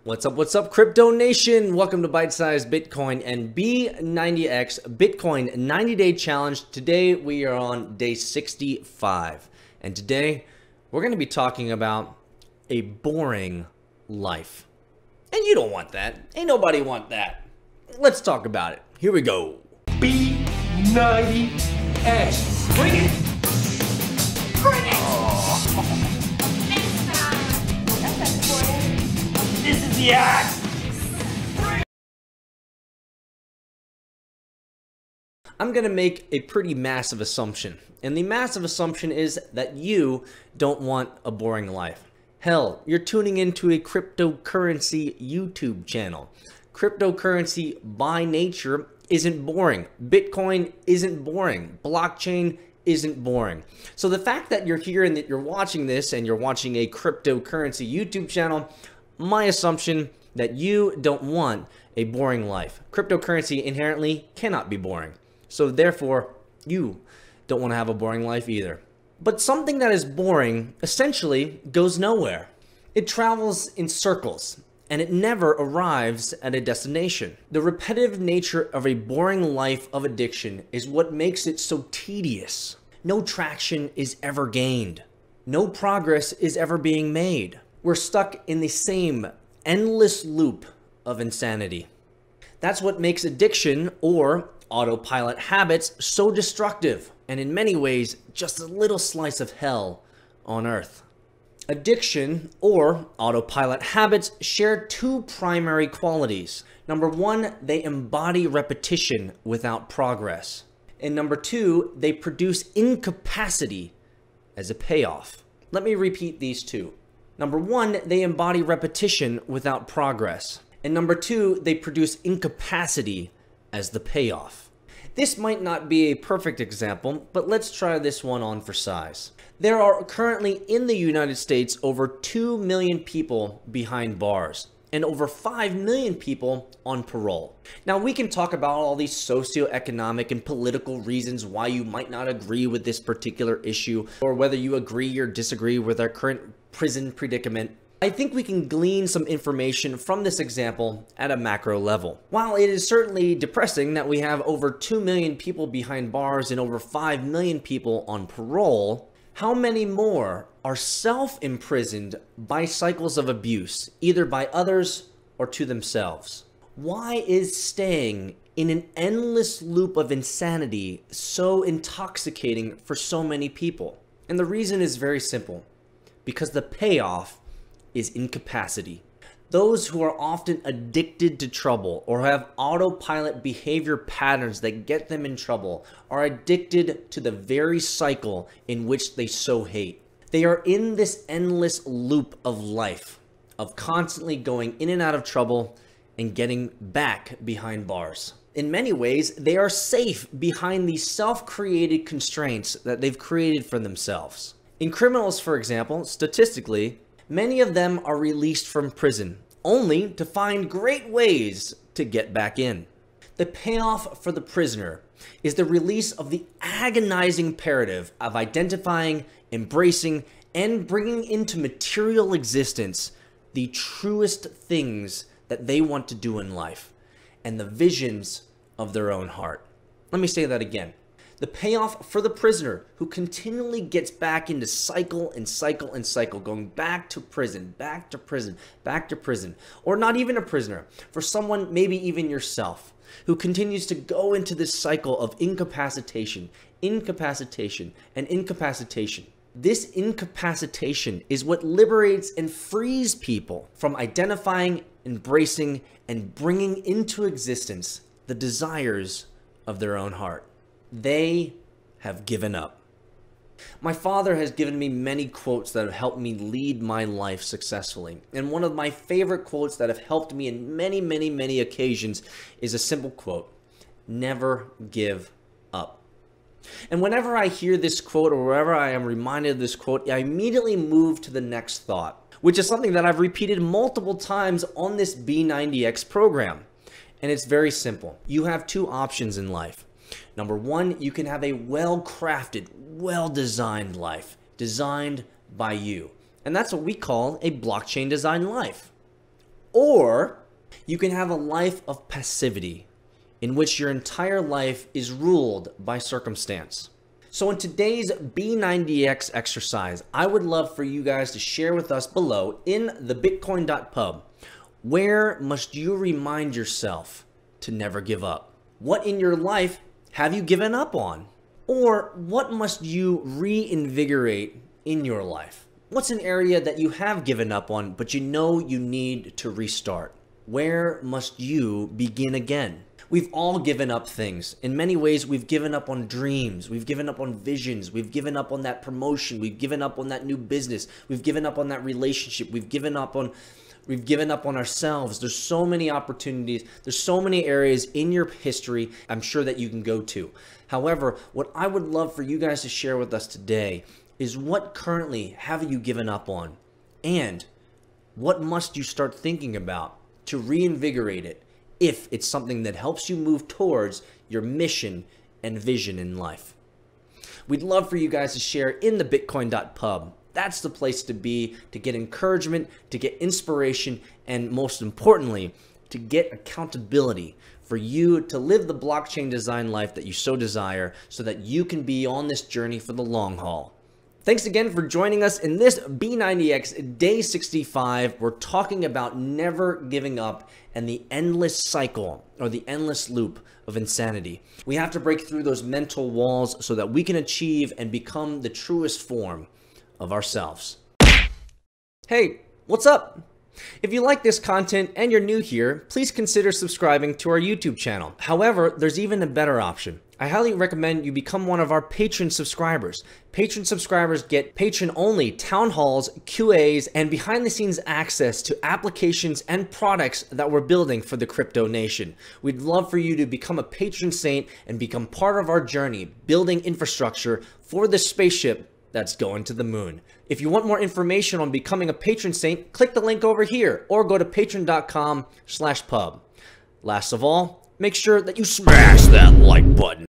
What's up, Crypto Nation? Welcome to Bite-Sized Bitcoin and B90X Bitcoin 90-Day Challenge. Today, we are on day 65. And today, we're going to be talking about a boring life. And you don't want that. Ain't nobody want that. Let's talk about it. Here we go. B90X. Bring it! Bring it! This is the act! I'm going to make a pretty massive assumption. And the massive assumption is that you don't want a boring life. Hell, you're tuning into a cryptocurrency YouTube channel. Cryptocurrency by nature isn't boring. Bitcoin isn't boring. Blockchain isn't boring. So the fact that you're here and that you're watching this and you're watching a cryptocurrency YouTube channel, my assumption that you don't want a boring life. Cryptocurrency inherently cannot be boring. So therefore, you don't want to have a boring life either. But something that is boring essentially goes nowhere. It travels in circles and it never arrives at a destination. The repetitive nature of a boring life of addiction is what makes it so tedious. No traction is ever gained. No progress is ever being made. We're stuck in the same endless loop of insanity. That's what makes addiction or autopilot habits so destructive, and in many ways, just a little slice of hell on earth. Addiction or autopilot habits share two primary qualities. Number one, they embody repetition without progress. And number two, they produce incapacity as a payoff. Let me repeat these two. Number one, they embody repetition without progress. And number two, they produce incapacity as the payoff. This might not be a perfect example, but let's try this one on for size. There are currently in the United States over 2 million people behind bars and over 5 million people on parole. Now we can talk about all these socioeconomic and political reasons why you might not agree with this particular issue or whether you agree or disagree with our current prison predicament. I think we can glean some information from this example at a macro level. While it is certainly depressing that we have over 2 million people behind bars and over 5 million people on parole, how many more are self-imprisoned by cycles of abuse, either by others or to themselves? Why is staying in an endless loop of insanity so intoxicating for so many people? And the reason is very simple. Because the payoff is incapacity. Those who are often addicted to trouble or have autopilot behavior patterns that get them in trouble are addicted to the very cycle in which they so hate. They are in this endless loop of life, of constantly going in and out of trouble and getting back behind bars. In many ways, they are safe behind these self-created constraints that they've created for themselves. In criminals, for example, statistically, many of them are released from prison, only to find great ways to get back in. The payoff for the prisoner is the release of the agonizing imperative of identifying, embracing, and bringing into material existence the truest things that they want to do in life and the visions of their own heart. Let me say that again. The payoff for the prisoner who continually gets back into cycle and cycle and cycle, going back to prison, back to prison, back to prison, or not even a prisoner, for someone, maybe even yourself, who continues to go into this cycle of incapacitation, incapacitation, and incapacitation. This incapacitation is what liberates and frees people from identifying, embracing, and bringing into existence the desires of their own heart. They have given up. My father has given me many quotes that have helped me lead my life successfully. And one of my favorite quotes that have helped me in many, many, many occasions is a simple quote: never give up. And whenever I hear this quote or wherever I am reminded of this quote, I immediately move to the next thought, which is something that I've repeated multiple times on this B90X program. And it's very simple. You have two options in life. Number one, you can have a well-crafted, well-designed life, designed by you. And that's what we call a blockchain designed life. Or you can have a life of passivity in which your entire life is ruled by circumstance. So in today's B90X exercise, I would love for you guys to share with us below in the bitcoin.pub, where must you remind yourself to never give up? What in your life have you given up on? Or what must you reinvigorate in your life? What's an area that you have given up on, but you know you need to restart? Where must you begin again? We've all given up things. In many ways, we've given up on dreams. We've given up on visions. We've given up on that promotion. We've given up on that new business. We've given up on that relationship. We've given up on ourselves. There's so many opportunities. There's so many areas in your history I'm sure that you can go to. However, what I would love for you guys to share with us today is what currently have you given up on, and what must you start thinking about to reinvigorate it if it's something that helps you move towards your mission and vision in life. We'd love for you guys to share in the bitcoin.pub. That's the place to be, to get encouragement, to get inspiration, and most importantly, to get accountability for you to live the blockchain design life that you so desire so that you can be on this journey for the long haul. Thanks again for joining us in this B90X Day 65. We're talking about never giving up and the endless cycle or the endless loop of insanity. We have to break through those mental walls so that we can achieve and become the truest form of ourselves. Hey, what's up? If you like this content and you're new here, please consider subscribing to our YouTube channel. However, there's even a better option. I highly recommend you become one of our patron subscribers. Patron subscribers get patron-only town halls, QAs, and behind-the-scenes access to applications and products that we're building for the crypto nation. We'd love for you to become a patron saint and become part of our journey, building infrastructure for the spaceship that's going to the moon. If you want more information on becoming a patron saint, click the link over here or go to patreon.com/pub. Last of all, make sure that you smash that like button.